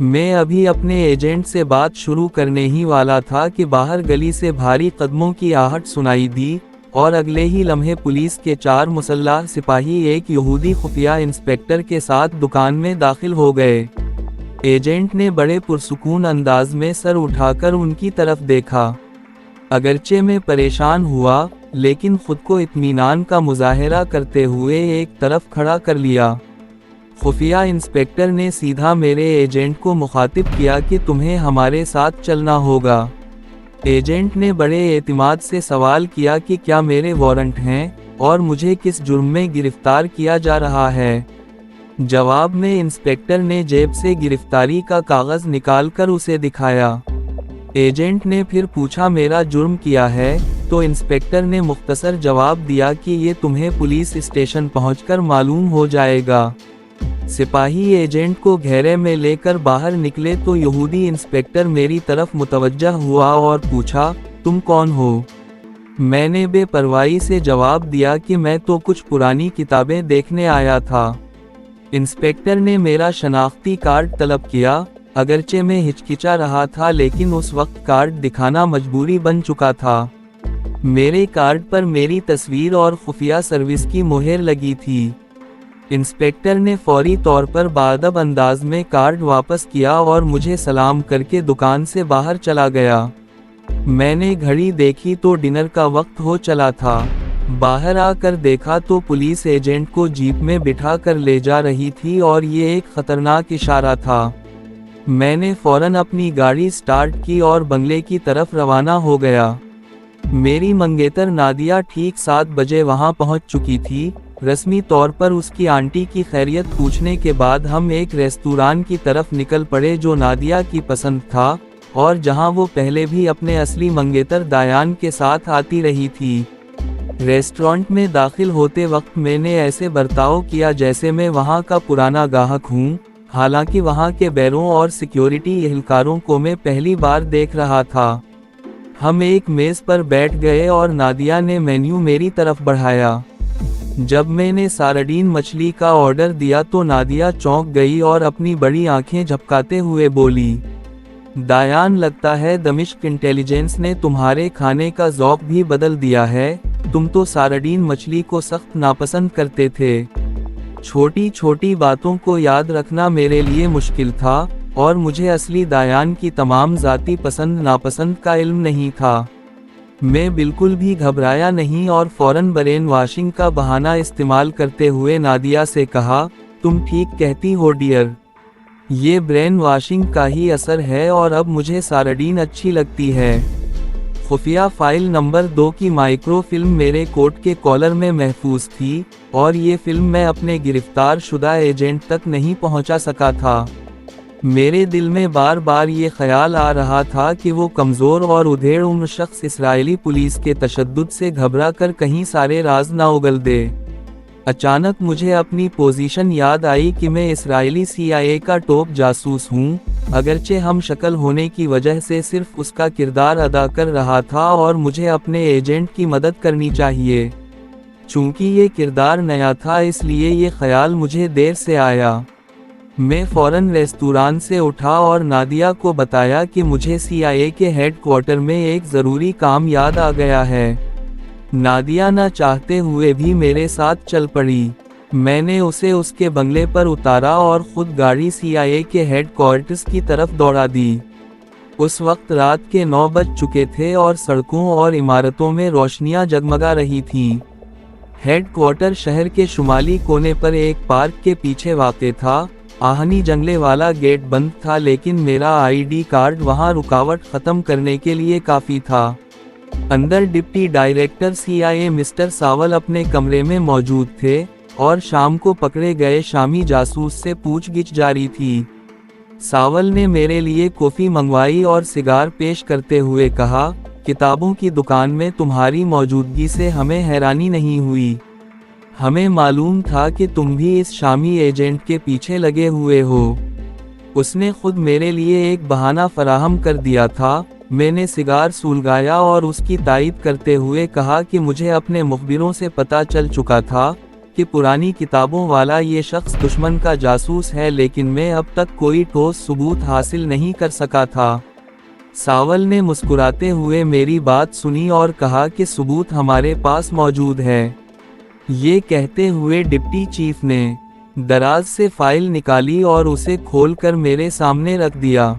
میں ابھی اپنے ایجنٹ سے بات شروع کرنے ہی والا تھا کہ باہر گلی سے بھاری قدموں کی آہٹ سنائی دی، اور اگلے ہی لمحے پولیس کے 4 مسلح سپاہی ایک یہودی خفیہ انسپکٹر کے ساتھ دکان میں داخل ہو گئے۔ ایجنٹ نے بڑے پرسکون انداز میں سر اٹھا کر ان کی طرف دیکھا۔ اگرچہ میں پریشان ہوا، لیکن خود کو اطمینان کا مظاہرہ کرتے ہوئے ایک طرف کھڑا کر لیا۔ خفیہ انسپکٹر نے سیدھا میرے ایجنٹ کو مخاطب کیا کہ تمہیں ہمارے ساتھ چلنا ہوگا۔ ایجنٹ نے بڑے اعتماد سے سوال کیا کہ کیا میرے وارنٹ ہیں، اور مجھے کس جرم میں گرفتار کیا جا رہا ہے؟ جواب میں انسپکٹر نے جیب سے گرفتاری کا کاغذ نکال کر اسے دکھایا۔ ایجنٹ نے پھر پوچھا میرا جرم کیا ہے، تو انسپکٹر نے مختصر جواب دیا کہ یہ تمہیں پولیس اسٹیشن پہنچ کر معلوم ہو جائے گا۔ سپاہی ایجنٹ کو گھیرے میں لے کر باہر نکلے تو یہودی انسپکٹر میری طرف متوجہ ہوا اور پوچھا، تم کون ہو؟ میں نے بے پرواہی سے جواب دیا کہ میں تو کچھ پرانی کتابیں دیکھنے آیا تھا۔ انسپکٹر نے میرا شناختی کارڈ طلب کیا، اگرچہ میں ہچکچا رہا تھا لیکن اس وقت کارڈ دکھانا مجبوری بن چکا تھا۔ میرے کارڈ پر میری تصویر اور خفیہ سروس کی مہر لگی تھی۔ انسپکٹر نے فوری طور پر باادب انداز میں کارڈ واپس کیا اور مجھے سلام کر کے دکان سے باہر چلا گیا۔ میں نے گھڑی دیکھی تو ڈنر کا وقت ہو چلا تھا۔ باہر آ کر دیکھا تو پولیس ایجنٹ کو جیپ میں بٹھا کر لے جا رہی تھی اور یہ ایک خطرناک اشارہ تھا۔ میں نے فوراً اپنی گاڑی سٹارٹ کی اور بنگلے کی طرف روانہ ہو گیا۔ میری منگیتر نادیہ ٹھیک 7 بجے وہاں پہنچ چکی تھی۔ رسمی طور پر اس کی آنٹی کی خیریت پوچھنے کے بعد ہم ایک ریستوران کی طرف نکل پڑے جو نادیہ کی پسند تھا، اور جہاں وہ پہلے بھی اپنے اصلی منگیتر دایان کے ساتھ آتی رہی تھی۔ ریسٹورانٹ میں داخل ہوتے وقت میں نے ایسے برتاؤ کیا جیسے میں وہاں کا پرانا گاہک ہوں، حالانکہ وہاں کے بیروں اور سیکیورٹی اہلکاروں کو میں پہلی بار دیکھ رہا تھا۔ ہم ایک میز پر بیٹھ گئے اور نادیہ نے مینیو میری طرف بڑھایا۔ جب میں نے سارڈین مچھلی کا آرڈر دیا تو نادیہ چونک گئی اور اپنی بڑی آنکھیں جھپکاتے ہوئے بولی، دایان لگتا ہے دمشق انٹیلیجنس نے تمہارے کھانے کا ذوق بھی بدل دیا ہے، تم تو سارڈین مچھلی کو سخت ناپسند کرتے تھے۔ چھوٹی چھوٹی باتوں کو یاد رکھنا میرے لیے مشکل تھا، اور مجھے اصلی دایان کی تمام ذاتی پسند ناپسند کا علم نہیں تھا۔ میں بالکل بھی گھبرایا نہیں اور فوراً برین واشنگ کا بہانہ استعمال کرتے ہوئے نادیہ سے کہا، تم ٹھیک کہتی ہو ڈیئر، یہ برین واشنگ کا ہی اثر ہے اور اب مجھے سارڈین اچھی لگتی ہے۔ خفیہ فائل نمبر 2 کی مائکرو فلم میرے کوٹ کے کالر میں محفوظ تھی، اور یہ فلم میں اپنے گرفتار شدہ ایجنٹ تک نہیں پہنچا سکا تھا۔ میرے دل میں بار بار یہ خیال آ رہا تھا کہ وہ کمزور اور ادھیڑ عمر شخص اسرائیلی پولیس کے تشدد سے گھبرا کر کہیں سارے راز نہ اگل دے۔ اچانک مجھے اپنی پوزیشن یاد آئی کہ میں اسرائیلی CIA کا ٹاپ جاسوس ہوں، اگرچہ ہم شکل ہونے کی وجہ سے صرف اس کا کردار ادا کر رہا تھا اور مجھے اپنے ایجنٹ کی مدد کرنی چاہیے۔ چونکہ یہ کردار نیا تھا اس لیے یہ خیال مجھے دیر سے آیا۔ میں فوراً ریستوران سے اٹھا اور نادیہ کو بتایا کہ مجھے CIA کے ہیڈ کوارٹر میں ایک ضروری کام یاد آ گیا ہے۔ نادیہ نہ چاہتے ہوئے بھی میرے ساتھ چل پڑی۔ میں نے اسے اس کے بنگلے پر اتارا اور خود گاڑی CIA کے ہیڈ کوارٹرز کی طرف دوڑا دی۔ اس وقت رات کے 9 بج چکے تھے اور سڑکوں اور عمارتوں میں روشنیاں جگمگا رہی تھیں۔ ہیڈ کوارٹر شہر کے شمالی کونے پر ایک پارک کے پیچھے واقع تھا۔ آہنی جنگلے والا گیٹ بند تھا لیکن میرا ID کارڈ وہاں رکاوٹ ختم کرنے کے لیے کافی تھا۔ اندر deputy director CIA mister Saval اپنے کمرے میں موجود تھے، اور شام کو پکڑے گئے شامی جاسوس سے پوچھ گچھ جاری تھی۔ ساول نے میرے لیے کافی منگوائی اور سگار پیش کرتے ہوئے کہا، کتابوں کی دکان میں تمہاری موجودگی سے ہمیں حیرانی نہیں ہوئی۔ ہمیں معلوم تھا کہ تم بھی اس شامی ایجنٹ کے پیچھے لگے ہوئے ہو۔ اس نے خود میرے لیے ایک بہانہ فراہم کر دیا تھا۔ میں نے سگار سلگایا اور اس کی تائید کرتے ہوئے کہا کہ مجھے اپنے مخبروں سے پتہ چل چکا تھا کہ پرانی کتابوں والا یہ شخص دشمن کا جاسوس ہے، لیکن میں اب تک کوئی ٹھوس ثبوت حاصل نہیں کر سکا تھا۔ ساول نے مسکراتے ہوئے میری بات سنی اور کہا کہ ثبوت ہمارے پاس موجود ہے۔ یہ کہتے ہوئے ڈپٹی چیف نے دراز سے فائل نکالی اور اسے کھول کر میرے سامنے رکھ دیا۔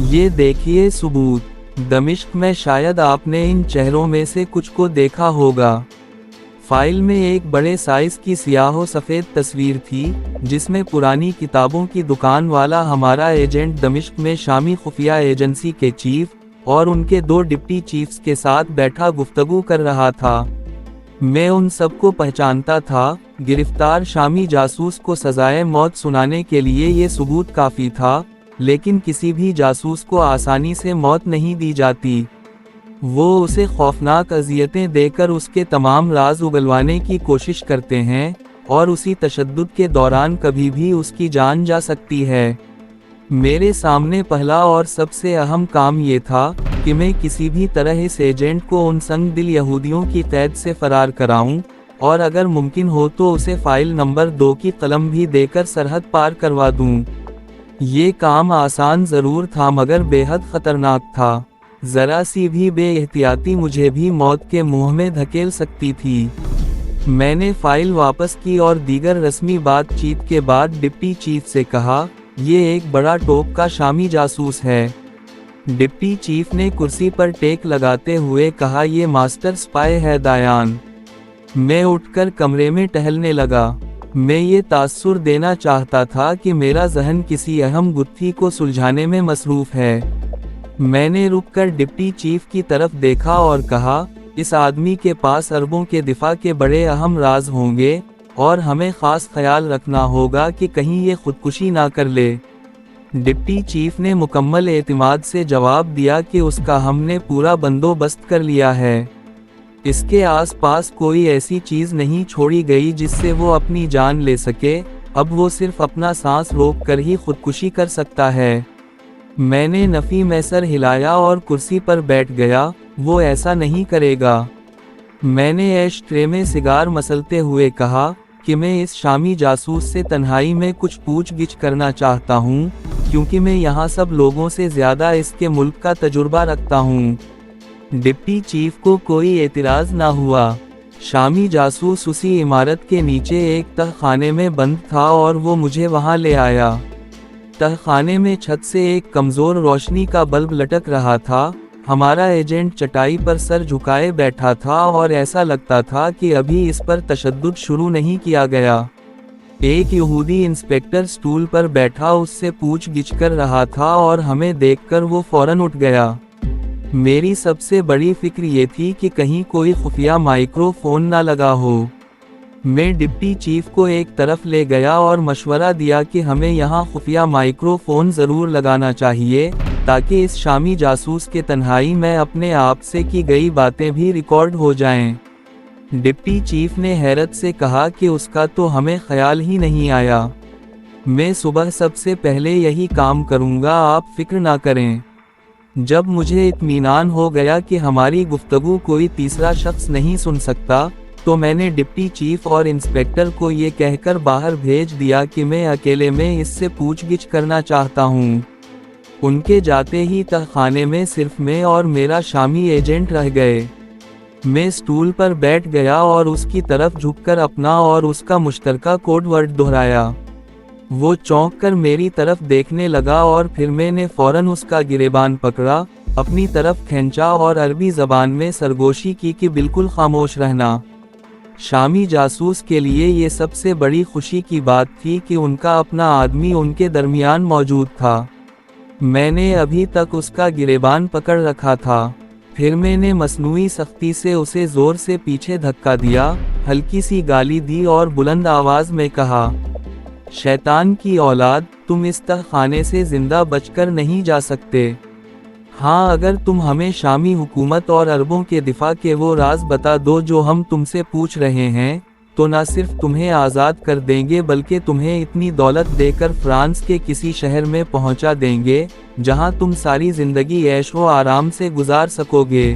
یہ دیکھیے ثبوت۔ دمشق میں شاید آپ نے ان چہروں میں سے کچھ کو دیکھا ہوگا۔ فائل میں ایک بڑے سائز کی سیاہ و سفید تصویر تھی، جس میں پرانی کتابوں کی دکان والا ہمارا ایجنٹ دمشق میں شامی خفیہ ایجنسی کے چیف اور ان کے 2 ڈپٹی چیفز کے ساتھ بیٹھا گفتگو کر رہا تھا۔ میں ان سب کو پہچانتا تھا۔ گرفتار شامی جاسوس کو سزائے موت سنانے کے لیے یہ ثبوت کافی تھا، لیکن کسی بھی جاسوس کو آسانی سے موت نہیں دی جاتی۔ وہ اسے خوفناک اذیتیں دے کر اس کے تمام راز اگلوانے کی کوشش کرتے ہیں، اور اسی تشدد کے دوران کبھی بھی اس کی جان جا سکتی ہے۔ میرے سامنے پہلا اور سب سے اہم کام یہ تھا کہ میں کسی بھی طرح اس ایجنٹ کو ان سنگ دل یہودیوں کی قید سے فرار کراؤں، اور اگر ممکن ہو تو اسے فائل نمبر 2 کی قلم بھی دے کر سرحد پار کروا دوں۔ یہ کام آسان ضرور تھا مگر بے حد خطرناک تھا۔ ذرا سی بھی بے احتیاطی مجھے بھی موت کے منہ میں دھکیل سکتی تھی۔ میں نے فائل واپس کی اور دیگر رسمی بات چیت کے بعد ڈپٹی چیف سے کہا، یہ ایک بڑا ٹوپ کا شامی جاسوس ہے۔ ڈپٹی چیف نے کرسی پر ٹیک لگاتے ہوئے کہا، یہ ماسٹر سپائی ہے دایان۔ میں اٹھ کر کمرے میں ٹہلنے لگا۔ میں یہ تاثر دینا چاہتا تھا کہ میرا ذہن کسی اہم گتھی کو سلجھانے میں مصروف ہے۔ میں نے رک کر ڈپٹی چیف کی طرف دیکھا اور کہا، اس آدمی کے پاس اربوں کے دفاع کے بڑے اہم راز ہوں گے، اور ہمیں خاص خیال رکھنا ہوگا کہ کہیں یہ خودکشی نہ کر لے۔ ڈپٹی چیف نے مکمل اعتماد سے جواب دیا کہ اس کا ہم نے پورا بندوبست کر لیا ہے۔ اس کے آس پاس کوئی ایسی چیز نہیں چھوڑی گئی جس سے وہ اپنی جان لے سکے، اب وہ صرف اپنا سانس روک کر ہی خودکشی کر سکتا ہے۔ میں نے نفی میں سر ہلایا اور کرسی پر بیٹھ گیا، وہ ایسا نہیں کرے گا۔ میں نے ایش ٹرے میں سگار مسلتے ہوئے کہا کہ میں اس شامی جاسوس سے تنہائی میں کچھ پوچھ گچھ کرنا چاہتا ہوں، کیونکہ میں یہاں سب لوگوں سے زیادہ اس کے ملک کا تجربہ رکھتا ہوں۔ ڈپٹی چیف کو کوئی اعتراض نہ ہوا۔ شامی جاسوس اسی عمارت کے نیچے ایک تہ خانے میں بند تھا اور وہ مجھے وہاں لے آیا۔ تہ خانے میں چھت سے ایک کمزور روشنی کا بلب لٹک رہا تھا۔ ہمارا ایجنٹ چٹائی پر سر جھکائے بیٹھا تھا اور ایسا لگتا تھا کہ ابھی اس پر تشدد شروع نہیں کیا گیا۔ ایک یہودی انسپکٹر سٹول پر بیٹھا اس سے پوچھ گچھ کر رہا تھا اور ہمیں دیکھ کر وہ فوراً اٹھ گیا۔ میری سب سے بڑی فکر یہ تھی کہ کہیں کوئی خفیہ مائکرو فون نہ لگا ہو۔ میں ڈپٹی چیف کو ایک طرف لے گیا اور مشورہ دیا کہ ہمیں یہاں خفیہ مائکرو فون ضرور لگانا چاہیے، تاکہ اس شامی جاسوس کے تنہائی میں اپنے آپ سے کی گئی باتیں بھی ریکارڈ ہو جائیں۔ ڈپٹی چیف نے حیرت سے کہا کہ اس کا تو ہمیں خیال ہی نہیں آیا۔ میں صبح سب سے پہلے یہی کام کروں گا، آپ فکر نہ کریں۔ جب مجھے اطمینان ہو گیا کہ ہماری گفتگو کوئی تیسرا شخص نہیں سن سکتا، تو میں نے ڈپٹی چیف اور انسپکٹر کو یہ کہہ کر باہر بھیج دیا کہ میں اکیلے میں اس سے پوچھ گچھ کرنا چاہتا ہوں۔ ان کے جاتے ہی تہ خانے میں صرف میں اور میرا شامی ایجنٹ رہ گئے۔ میں سٹول پر بیٹھ گیا اور اس کی طرف جھک کر اپنا اور اس کا مشترکہ کوڈ ورڈ دہرایا۔ وہ چونک کر میری طرف دیکھنے لگا اور پھر میں نے فوراً اس کا گریبان پکڑا، اپنی طرف کھینچا اور عربی زبان میں سرگوشی کی کہ بالکل خاموش رہنا۔ شامی جاسوس کے لیے یہ سب سے بڑی خوشی کی بات تھی کہ ان کا اپنا آدمی ان کے درمیان موجود تھا۔ میں نے ابھی تک اس کا گریبان پکڑ رکھا تھا۔ پھر میں نے مصنوعی سختی سے اسے زور سے پیچھے دھکا دیا، ہلکی سی گالی دی اور بلند آواز میں کہا، شیطان کی اولاد، تم اس تہ خانے سے زندہ بچ کر نہیں جا سکتے۔ ہاں، اگر تم ہمیں شامی حکومت اور عربوں کے دفاع کے وہ راز بتا دو جو ہم تم سے پوچھ رہے ہیں، تو نہ صرف تمہیں آزاد کر دیں گے بلکہ تمہیں اتنی دولت دے کر فرانس کے کسی شہر میں پہنچا دیں گے، جہاں تم ساری زندگی عیش و آرام سے گزار سکو گے۔